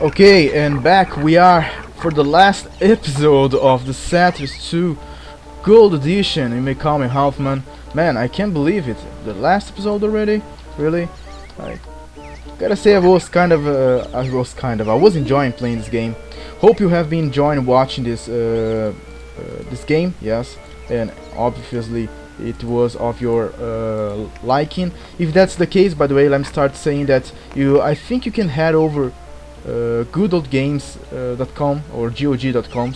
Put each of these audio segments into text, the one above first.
Okay, and back we are for the last episode of the Satyrs 2 Gold Edition. You may call me Hauffman. Man, I can't believe it. The last episode already? Really? I gotta say I was enjoying playing this game. Hope you have been enjoying watching this game, yes. And obviously it was of your liking. If that's the case, by the way, let me start saying that I think you can head over goodoldgames.com or gog.com,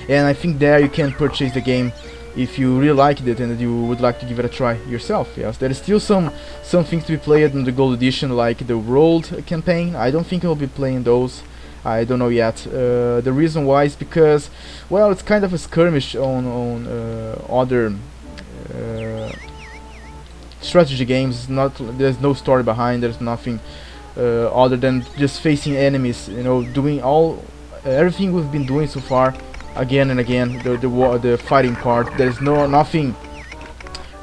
and I think there you can purchase the game if you really liked it and you would like to give it a try yourself. Yes, there is still some things to be played in the gold edition, like the world campaign. I don't think I'll be playing those. I don't know yet. The reason why is because, well, it's kind of a skirmish on other strategy games. There's no story behind. There's nothing other than just facing enemies. You know, doing everything we've been doing so far, again and again. The fighting part. There's nothing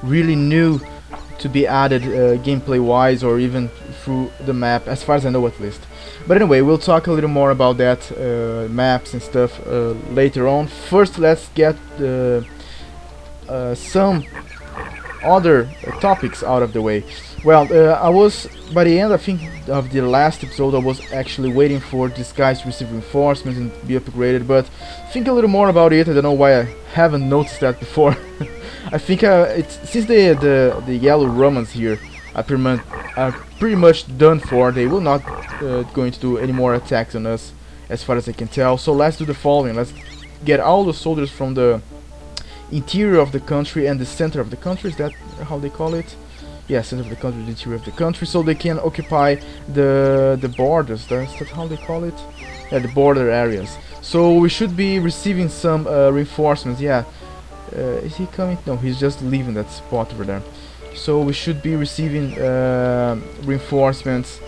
really new to be added gameplay wise or even through the map, as far as I know at least. But anyway, we'll talk a little more about that, maps and stuff, later on. First, let's get some other topics out of the way. Well, I was, by the end I think of the last episode, I was actually waiting for these guys to receive reinforcements and be upgraded, but think a little more about it. I don't know why I haven't noticed that before. I think it's since the yellow Romans here are pretty much done for. They will not going to do any more attacks on us, as far as I can tell. So let's do the following. Let's get all the soldiers from the interior of the country and the center of the country. Is that how they call it? Yeah, center of the country, the interior of the country, so they can occupy the borders. Is that how they call it? Yeah, the border areas. So we should be receiving some reinforcements. Yeah. Is he coming? No, he's just leaving that spot over there. So we should be receiving reinforcements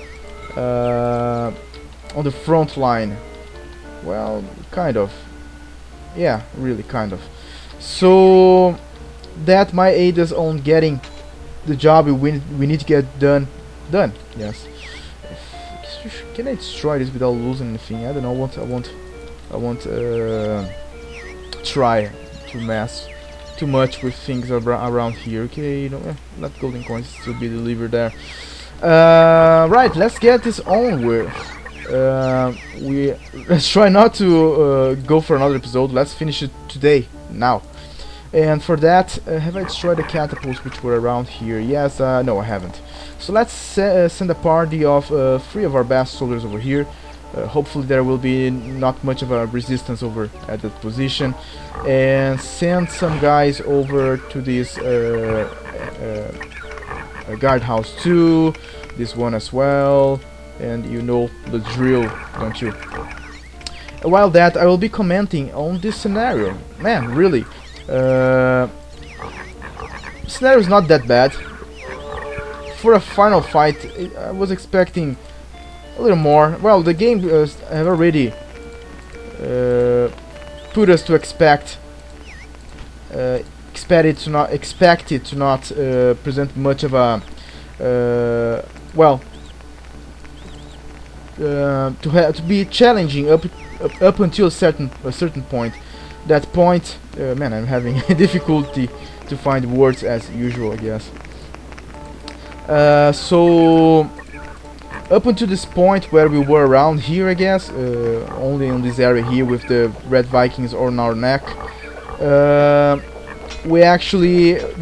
on the front line. Well, kind of. Yeah, really kind of. So that might aid us on getting the job we need to get done. Yes. Can I destroy this without losing anything? I don't know. I won't try to mess too much with things around here. Okay, you know, let golden coins still be delivered there. Right, let's get this on with. Let's try not to go for another episode. Let's finish it today, now. And for that, have I destroyed the catapults which were around here? Yes, no, I haven't. So let's send a party of 3 of our best soldiers over here. Hopefully there will be not much of a resistance over at that position, and send some guys over to this guardhouse too, this one as well, and you know the drill, don't you? While that, I will be commenting on this scenario. Man, really, scenario is not that bad. For a final fight, I was expecting a little more. Well, the game have already put us to expect it to not present much of a to be challenging up until a certain point. That point, man, I'm having difficulty to find words as usual, I guess. So up until this point where we were around here, I guess, only in this area here with the Red Vikings on our neck, the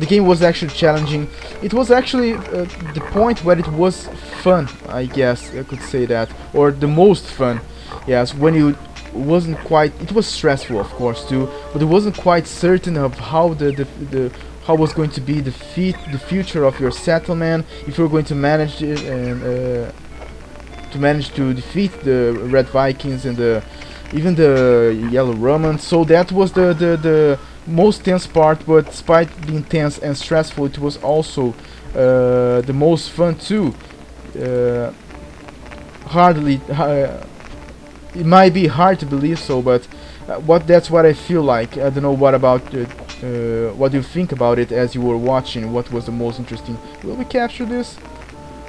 game was actually challenging. It was actually the point where it was fun, I guess I could say that, or the most fun. Yes, when you wasn't quite. It was stressful, of course, too, but it wasn't quite certain of how how was going to be the future of your settlement, if you were going to manage it and to defeat the Red Vikings and even the Yellow Romans. So that was the most tense part, but despite being tense and stressful, it was also the most fun too. It might be hard to believe so, but that's what I feel like. I don't know what about what do you think about it as you were watching. What was the most interesting? Will we capture this?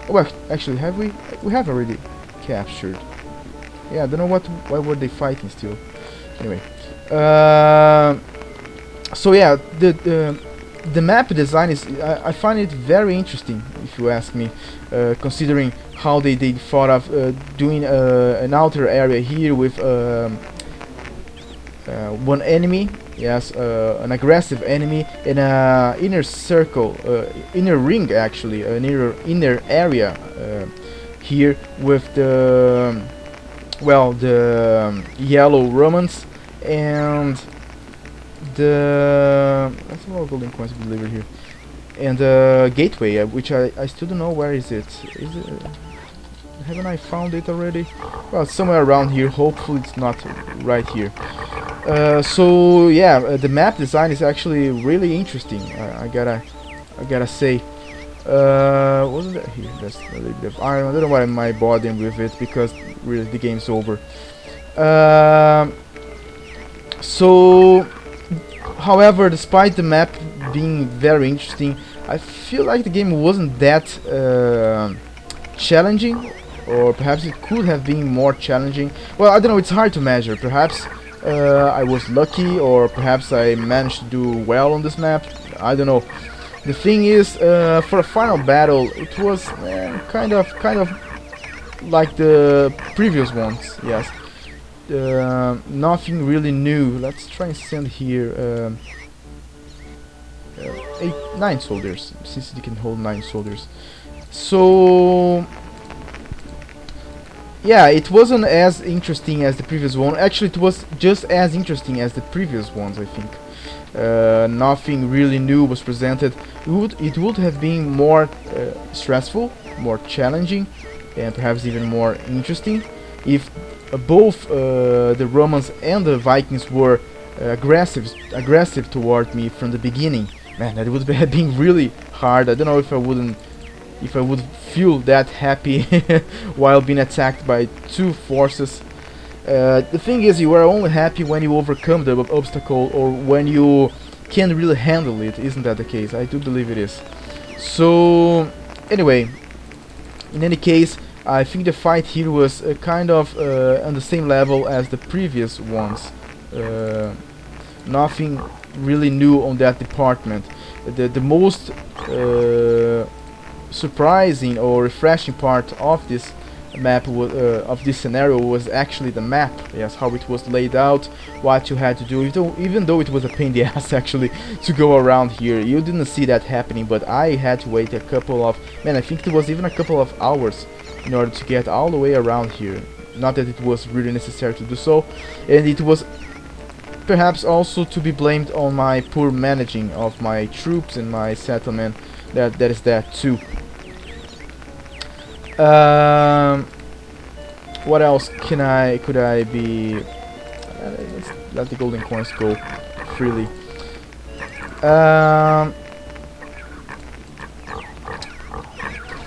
Oh, well, actually, have we? We have already captured. Yeah, I don't know why were they fighting still. Anyway, so yeah, the map design is I find it very interesting, if you ask me, considering how they thought of doing an outer area here with one enemy, yes, an aggressive enemy, and a inner circle, inner ring actually, an inner area here with the the yellow Romans and the that's more golden coins delivered here, and the gateway, which I still don't know where is it. Is it? Haven't I found it already? Well, somewhere around here. Hopefully, it's not right here. So yeah, the map design is actually really interesting. I gotta say. Wasn't that here? That's a little bit of iron. I don't know why am I bothering with it, because really the game's over. So, however, despite the map being very interesting, I feel like the game wasn't that challenging, or perhaps it could have been more challenging. Well, I don't know, it's hard to measure. Perhaps I was lucky, or perhaps I managed to do well on this map. I don't know. The thing is, for a final battle, it was kind of like the previous ones. Yes, nothing really new. Let's try and send here 9 soldiers, since they can hold 9 soldiers. So yeah, it wasn't as interesting as the previous one. Actually, it was just as interesting as the previous ones, I think. Nothing really new was presented. It would have been more stressful, more challenging, and perhaps even more interesting if both the Romans and the Vikings were aggressive toward me from the beginning. Man, that would have been really hard. I don't know if I would feel that happy while being attacked by 2 forces. The thing is, you are only happy when you overcome the obstacle, or when you can really handle it. Isn't that the case? I do believe it is. So anyway, in any case, I think the fight here was kind of on the same level as the previous ones. Nothing really new on that department. The most surprising or refreshing part of this map of this scenario was actually the map. Yes, how it was laid out, what you had to do, even though it was a pain in the ass actually to go around here. You didn't see that happening, but I had to wait a couple of, I think it was even a couple of hours in order to get all the way around here. Not that it was really necessary to do so, and it was perhaps also to be blamed on my poor managing of my troops and my settlement. That is that too. What else could I be? Let's let the golden coins go freely.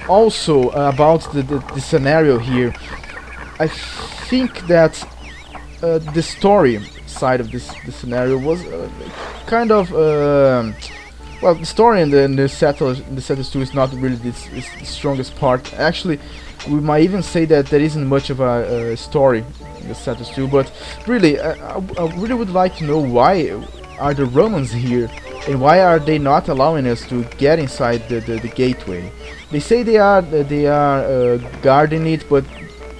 Also about the scenario here, I think that the story side of this scenario was kind of well, the story and the Settlers 2 is not really the strongest part. Actually, we might even say that there isn't much of a story in the Settlers 2, but really, I really would like to know why are the Romans here, and why are they not allowing us to get inside the gateway? They say they are guarding it, but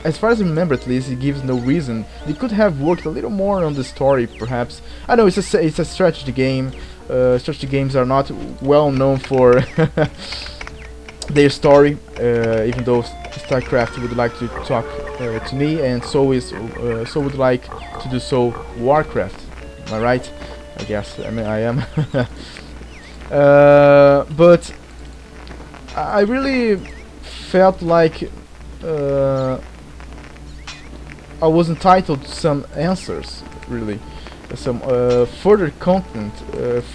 as far as I remember, at least, it gives no reason. They could have worked a little more on the story, perhaps. I know it's a strategy game. Strategy games are not well known for their story, even though StarCraft would like to talk to me, and so would like to do so Warcraft. Am I right? I guess. I mean, I am. But I really felt like I was entitled to some answers, really. Some further content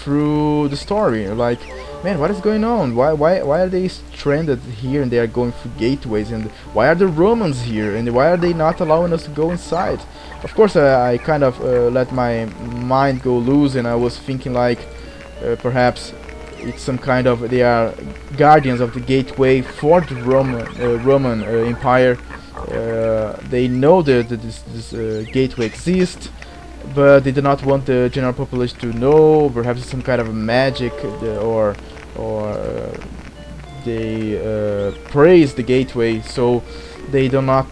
through the story. Like, man, what is going on? Why are they stranded here and they are going through gateways? And why are the Romans here? And why are they not allowing us to go inside? Of course, I kind of let my mind go loose, and I was thinking like perhaps it's some kind of, they are guardians of the gateway for the Roman Empire. They know that this gateway exists, but they do not want the general population to know. Perhaps it's some kind of magic, or they praise the gateway, so they do not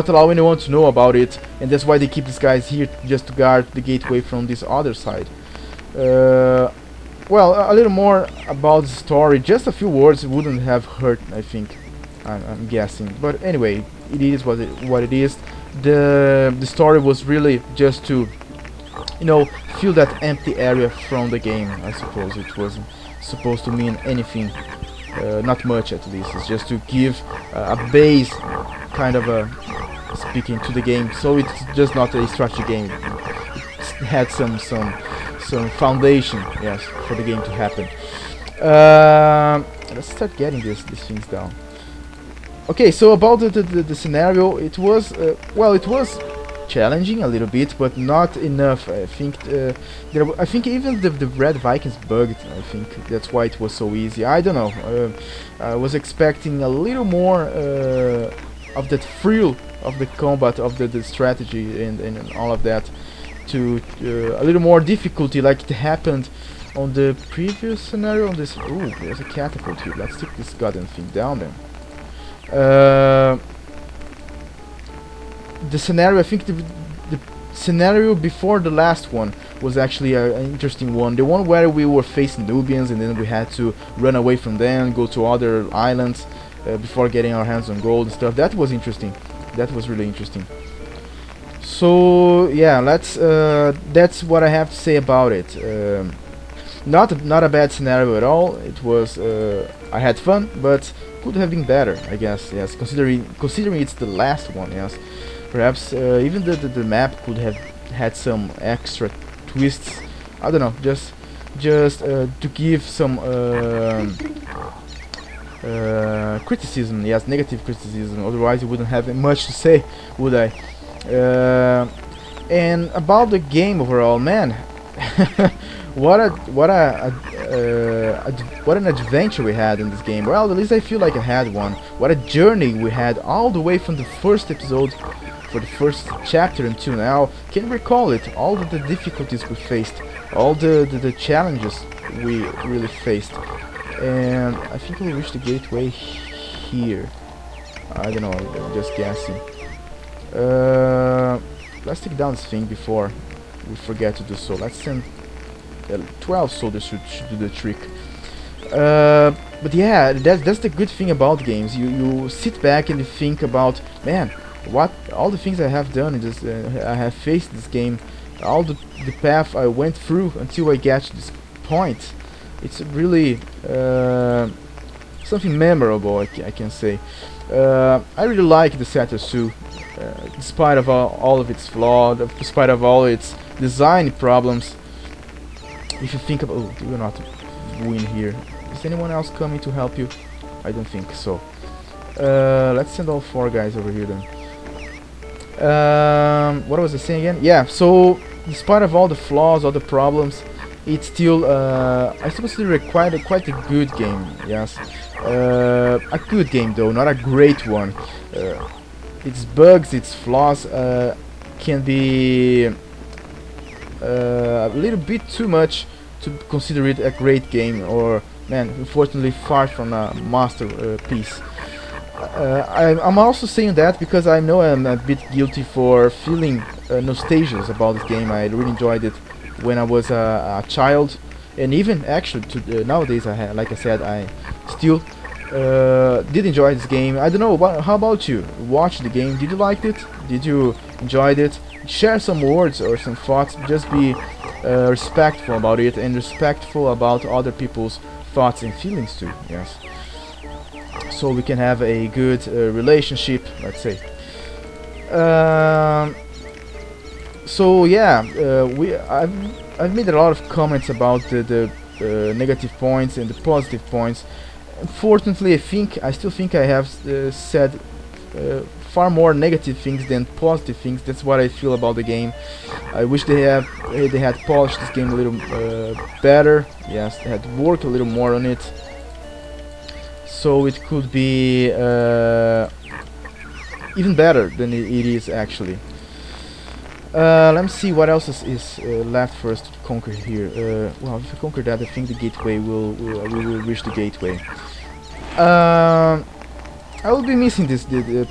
allow anyone to know about it, and that's why they keep these guys here just to guard the gateway from this other side. Well, a little more about the story. Just a few words wouldn't have hurt, I think. I'm guessing, but anyway, it is what it is. The story was really just to, you know, fill that empty area from the game. I suppose it wasn't supposed to mean anything, not much at least. It's just to give a base, kind of a speaking to the game. So it's just not a strategy game. It had some foundation, yes, for the game to happen. Let's start getting these things down. Okay, so about the scenario, it was well, it was challenging a little bit, but not enough. I think I think even the Red Vikings bugged. I think that's why it was so easy. I don't know. I was expecting a little more of that thrill of the combat, of the strategy and all of that, to a little more difficulty, like it happened on the previous scenario. On this, ooh, there's a catapult here. Let's take this goddamn thing down then. The scenario, I think the scenario before the last one was actually an interesting one. The one where we were facing Nubians and then we had to run away from them, go to other islands before getting our hands on gold and stuff. That was interesting. That was really interesting. So yeah, that's what I have to say about it. Not a bad scenario at all. It was I had fun, but could have been better, I guess. Yes, considering it's the last one. Yes, perhaps even the map could have had some extra twists. I don't know, just to give some criticism. Yes, negative criticism. Otherwise, you wouldn't have much to say, would I? And about the game overall, man. What an adventure we had in this game. Well, at least I feel like I had one. What a journey we had all the way from the first episode, for the first chapter until now. Can recall it, all the difficulties we faced, all the challenges we really faced. And I think we'll reach the gateway here. I don't know, I'm just guessing. Let's take down this thing before we forget to do so. Let's send 12 soldiers should do the trick. But yeah, that's the good thing about games. You sit back and you think about, man, what all the things I have done in this, I have faced this game, all the path I went through until I get to this point. It's really something memorable, I can say. I really like the Satasu, despite of all of its flaws, despite of all its design problems. If you think about, oh, you will not win here. Is anyone else coming to help you? I don't think so. Let's send all 4 guys over here then. What was I saying again? Yeah, so despite of all the flaws, all the problems, it's still, I still consider it quite a good game. Yes, a good game though, not a great one. Its bugs, its flaws can be a little bit too much to consider it a great game, or, man, unfortunately far from a masterpiece. I'm also saying that because I know I'm a bit guilty for feeling nostalgia about this game. I really enjoyed it when I was a child, and even actually nowadays, like I said, I still did enjoy this game. I don't know, how about you? Watch the game, did you like it? Did you enjoy it? Share some words or some thoughts. Just be respectful about it, and respectful about other people's thoughts and feelings too. Yes, so we can have a good relationship, let's say. So yeah, I've made a lot of comments about the negative points and the positive points. Unfortunately, I still think I have said far more negative things than positive things. That's what I feel about the game. I wish they had polished this game a little better. Yes, they had worked a little more on it, so it could be even better than it is actually. Let me see what else is left for us to conquer here. Well, if we conquer that, I think the gateway we will reach the gateway. I will be missing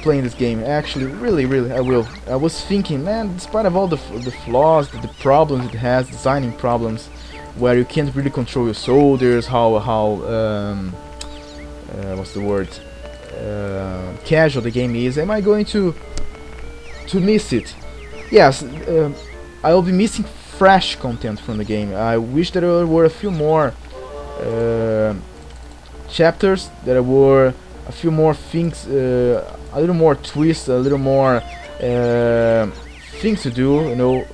playing this game. Actually, really, I will. I was thinking, man, despite of all the flaws, the problems it has, designing problems, where you can't really control your soldiers, what's the word? Casual the game is. Am I going to miss it? Yes, I will be missing fresh content from the game. I wish that there were a few more chapters, there were a few more things, a little more twists, a little more things to do, you know,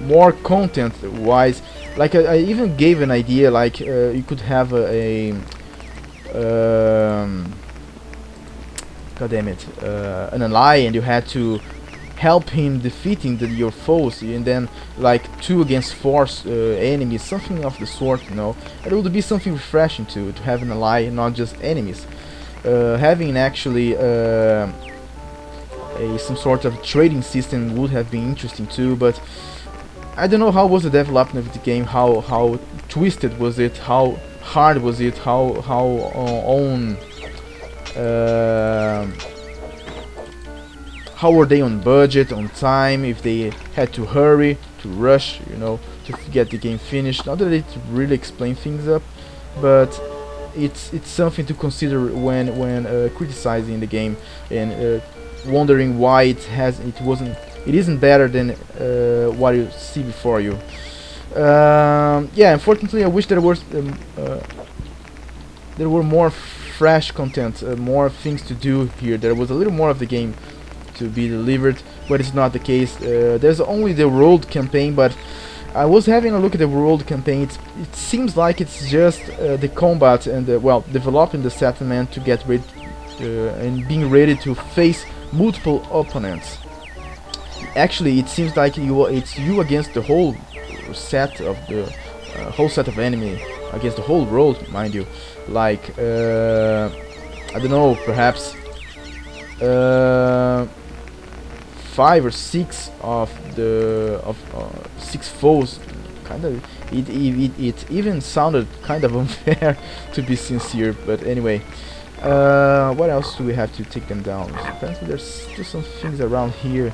more content wise. Like I even gave an idea, like you could have god damn it, an ally, and you had to help him defeating your foes, and then like 2 against 4 enemies, something of the sort, you know. It would be something refreshing to have an ally and not just enemies. Having actually some sort of trading system would have been interesting too, but I don't know how was the development of the game, how twisted was it, how hard was it, how were they on budget, on time, if they had to hurry, to rush, you know, to get the game finished. Not that it really explain things up, but it's something to consider when criticizing the game and wondering why it isn't better than what you see before you. Yeah, unfortunately, I wish there were more fresh content, more things to do here. There was a little more of the game to be delivered, but it's not the case. There's only the world campaign, but I was having a look at the world campaign. It seems like it's just the combat and developing the settlement to get ready and being ready to face multiple opponents. Actually, it seems like it's you against the whole set of enemy, against the whole world, mind you. Like I don't know, perhaps 5 or 6 of 6 foes. Kind of, it even sounded kind of unfair, to be sincere. But anyway, what else do we have to take them down? So apparently, there's still some things around here.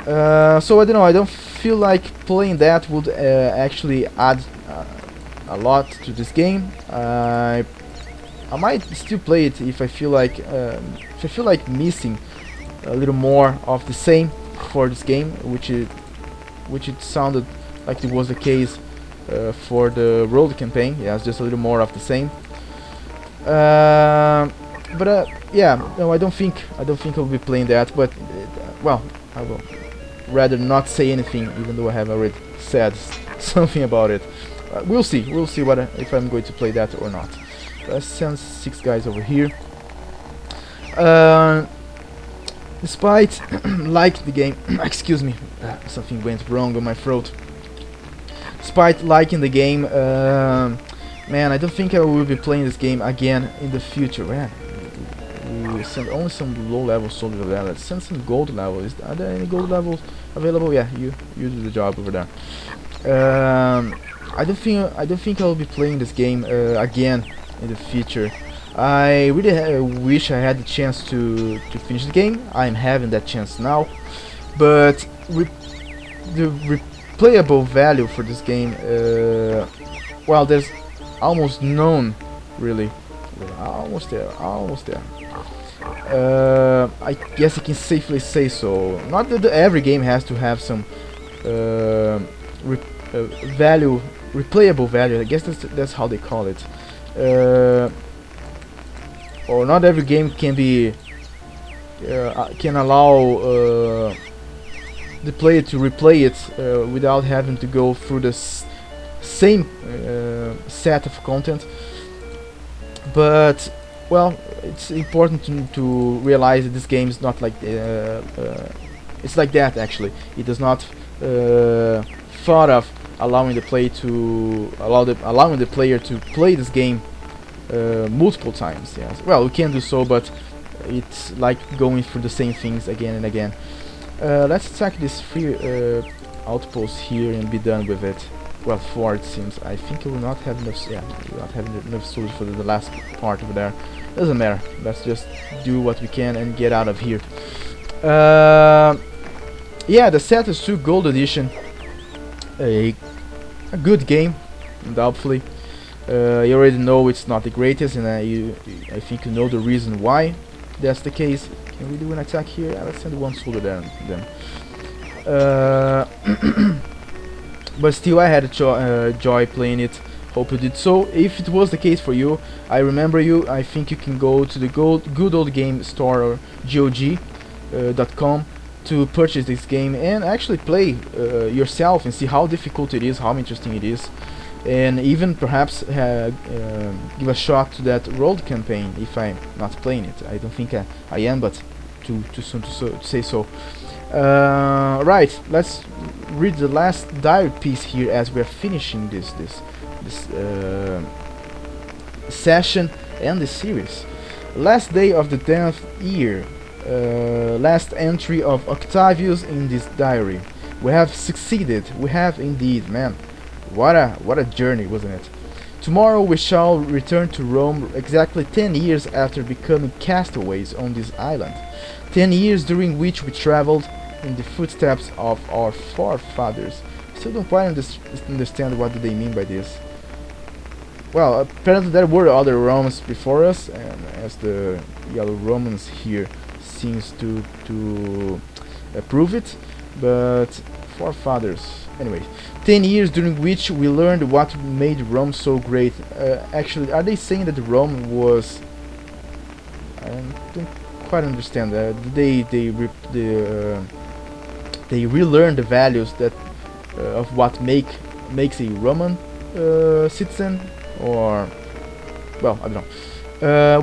So I don't know. I don't feel like playing that would actually add a lot to this game. I might still play it if I feel like missing a little more of the same for this game, which it sounded like it was the case for the world campaign. Yeah, it's just a little more of the same. But yeah, no, I don't think I'll be playing that. But well, I will rather not say anything, even though I have already said something about it. We'll see what if I'm going to play that or not. Let's send 6 guys over here. Despite liking the game, excuse me, something went wrong on my throat. Despite liking the game, man, I don't think I will be playing this game again in the future. Man, we send only some low-level soldiers over there. Let's send some gold levels. Are there any gold levels available? Yeah, you do the job over there. I don't think I'll be playing this game again in the future. I really wish I had the chance to finish the game. I'm having that chance now, but the replayable value for this game, well, there's almost none, really. Almost there. I guess I can safely say so. Not that every game has to have some replayable value. I guess that's how they call it. Or not every game can allow the player to replay it without having to go through the same set of content. But well, it's important to realize that this game is not like it's like that. Actually, it does not thought of allowing the player to play this game multiple times. Yes. Well, we can do so, but it's like going through the same things again and again. Let's attack this free outpost here and be done with it. Well, 4 it seems. I think we will not have enough. Yeah, we will not have enough soldiers for the last part over there. Doesn't matter. Let's just do what we can and get out of here. Yeah, the Saturn 2 Gold Edition. A good game, doubtfully. You already know it's not the greatest, and I think you know the reason why that's the case. Can we do an attack here? Let's send one soldier there then. But still, I had joy playing it. Hope you did so. If it was the case for you, I remember you. I think you can go to the Good Old Game Store or GOG.com to purchase this game and actually play yourself and see how difficult it is, how interesting it is, and even perhaps give a shot to that road campaign if I'm not playing it. I don't think I am, but too soon to say so. Right, let's read the last diary piece here as we're finishing this session and this series. Last day of the 10th year. Last entry of Octavius in this diary. We have succeeded. We have indeed, man. What a journey, wasn't it? Tomorrow we shall return to Rome exactly 10 years after becoming castaways on this island. 10 years during which we traveled in the footsteps of our forefathers. Still don't quite understand what do they mean by this. Well, apparently there were other Romans before us, and as the yellow Romans here seems to prove it, but forefathers. Anyway, 10 years during which we learned what made Rome so great. Actually, are they saying that Rome was? I don't quite understand. They relearn the values that of what makes a Roman citizen, or well, I don't know.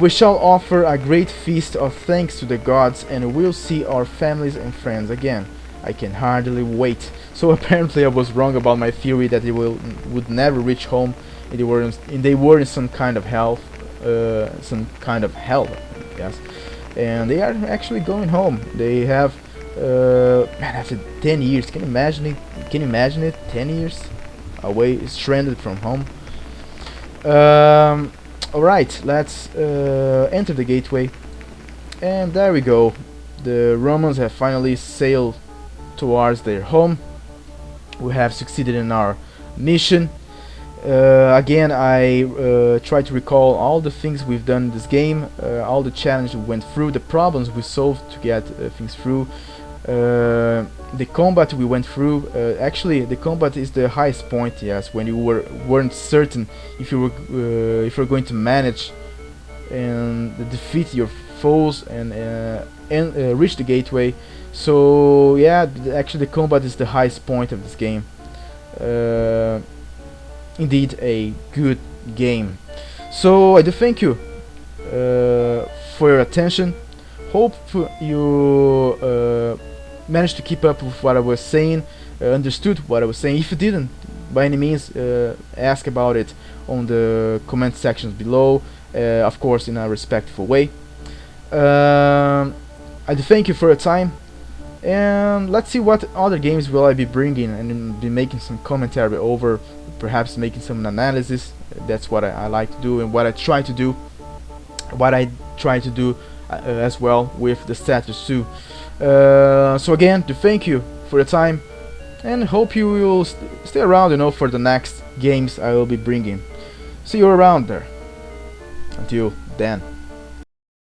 We shall offer a great feast of thanks to the gods, and we'll see our families and friends again. I can hardly wait. So apparently I was wrong about my theory that they would never reach home, and they were in some kind of hell, yes. And they are actually going home. They have, man, after 10 years, can you imagine it? 10 years away, stranded from home. Alright, let's enter the gateway, and there we go. The Romans have finally sailed towards their home. We have succeeded in our mission. Again, I try to recall all the things we've done in this game, all the challenges we went through, the problems we solved to get things through, the combat we went through. Actually, the combat is the highest point. Yes, when you weren't certain if you were going to manage and defeat your foes and reach the gateway. So yeah, actually the combat is the highest point of this game. Indeed, a good game. So I do thank you for your attention. Hope you managed to keep up with what I was saying, understood what I was saying. If you didn't, by any means, ask about it on the comment sections below, of course in a respectful way. I do thank you for your time, and let's see what other games will I be bringing and be making some commentary over, perhaps making some analysis. That's what I like to do, and what I try to do as well with the status too. So again, to thank you for your time, and hope you will stay around, for the next games I will be bringing. See you around there. Until then.